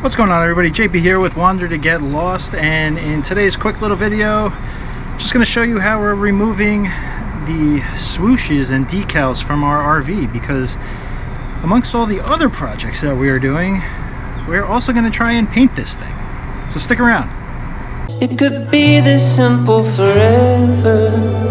What's going on, everybody? JP here with Wander to Get Lost, and in today's quick little video, I'm just going to show you how we're removing the swooshes and decals from our RV, because amongst all the other projects that we are doing, we're also going to try and paint this thing. So stick around. It could be this simple forever.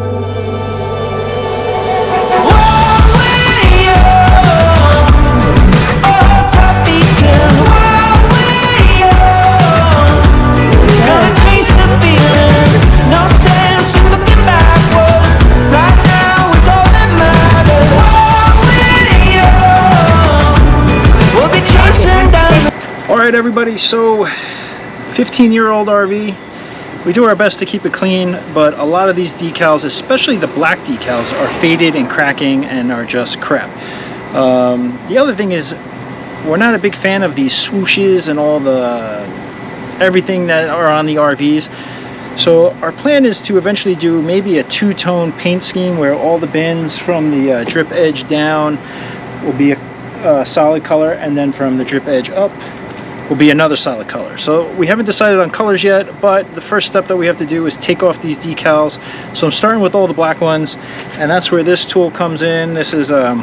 Alright everybody, so 15-year-old RV. We do our best to keep it clean, but a lot of these decals, especially the black decals, are faded and cracking and are just crap. The other thing is, we're not a big fan of these swooshes and all the everything that are on the RVs. So our plan is to eventually do maybe a two-tone paint scheme where all the bins from the drip edge down will be a solid color, and then from the drip edge up will be another solid color. So we haven't decided on colors yet, but the first step that we have to do is take off these decals. So I'm starting with all the black ones, and that's where this tool comes in. This is a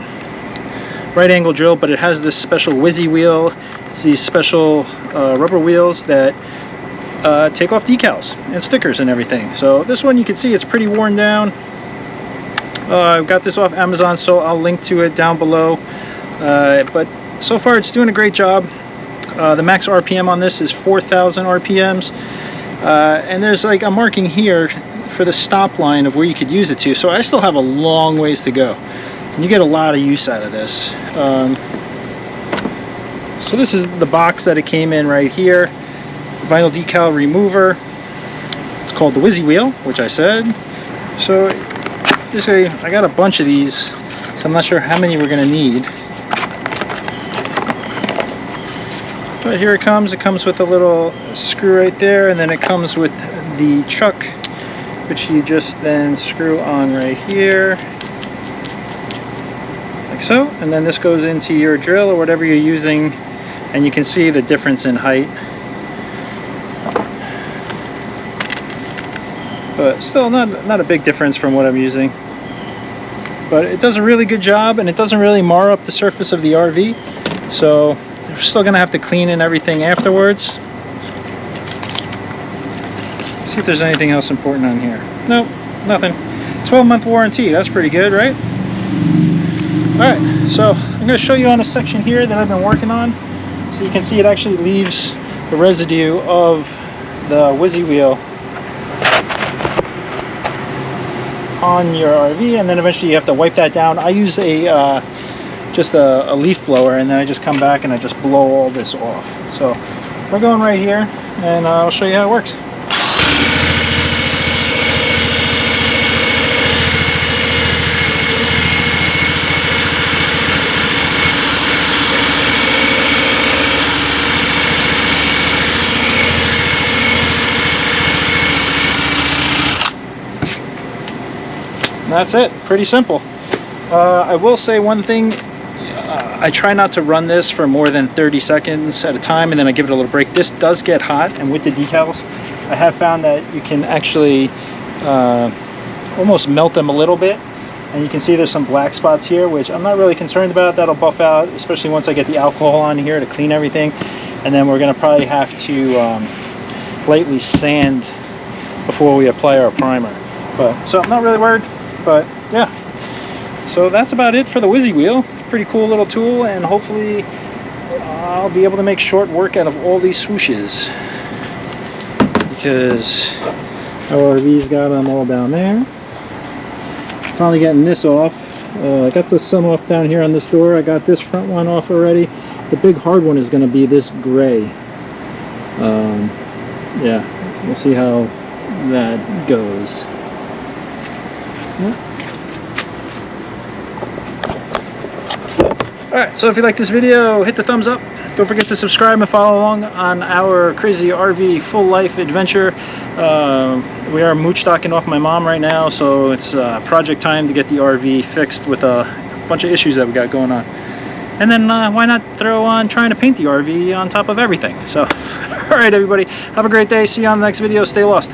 right angle drill, but it has this special WHIZZY wheel. It's these special rubber wheels that take off decals and stickers and everything. So this one, you can see it's pretty worn down. I've got this off Amazon, so I'll link to it down below. But so far it's doing a great job. The max RPM on this is 4,000 RPMs, and there's like a marking here for the stop line of where you could use it to, so I still have a long ways to go, and you get a lot of use out of this. So this is the box that it came in right here. Vinyl decal remover. It's called the WHIZZY wheel, which I said. So this way, I got a bunch of these, so I'm not sure how many we're going to need. But here it comes. It comes with a little screw right there, and then it comes with the chuck, which you just then screw on right here, like so. And then this goes into your drill or whatever you're using, and you can see the difference in height. But still not a big difference from what I'm using. But it does a really good job, and it doesn't really mar up the surface of the RV. So we're still gonna have to clean and everything afterwards. See if there's anything else important on here. Nope, nothing. 12-month warranty, that's pretty good, right? Alright, so I'm gonna show you on a section here that I've been working on. So you can see it actually leaves the residue of the WHIZZY wheel on your RV, and then eventually you have to wipe that down. I use just a leaf blower, and then I just come back and I just blow all this off. So we're going right here, and I'll show you how it works. And that's it. Pretty simple. I will say one thing. I try not to run this for more than 30 seconds at a time, and then I give it a little break. This does get hot, and with the decals, I have found that you can actually almost melt them a little bit. And you can see there's some black spots here, which I'm not really concerned about. That'll buff out, especially once I get the alcohol on here to clean everything. And then we're going to probably have to lightly sand before we apply our primer. So I'm not really worried. But yeah, so that's about it for the WHIZZY wheel. Pretty cool little tool, and hopefully I'll be able to make short work out of all these swooshes, because our RV's got them all down there. Finally getting this off. I got this some off down here on this door. I got this front one off already. The big hard one is going to be this gray. Yeah, we'll see how that goes. Alright, so if you like this video, hit the thumbs up. Don't forget to subscribe and follow along on our crazy RV full life adventure. We are mooch docking off my mom right now, so it's project time to get the RV fixed with a bunch of issues that we got going on. And then why not throw on trying to paint the RV on top of everything? So, all right, everybody, have a great day. See you on the next video. Stay lost.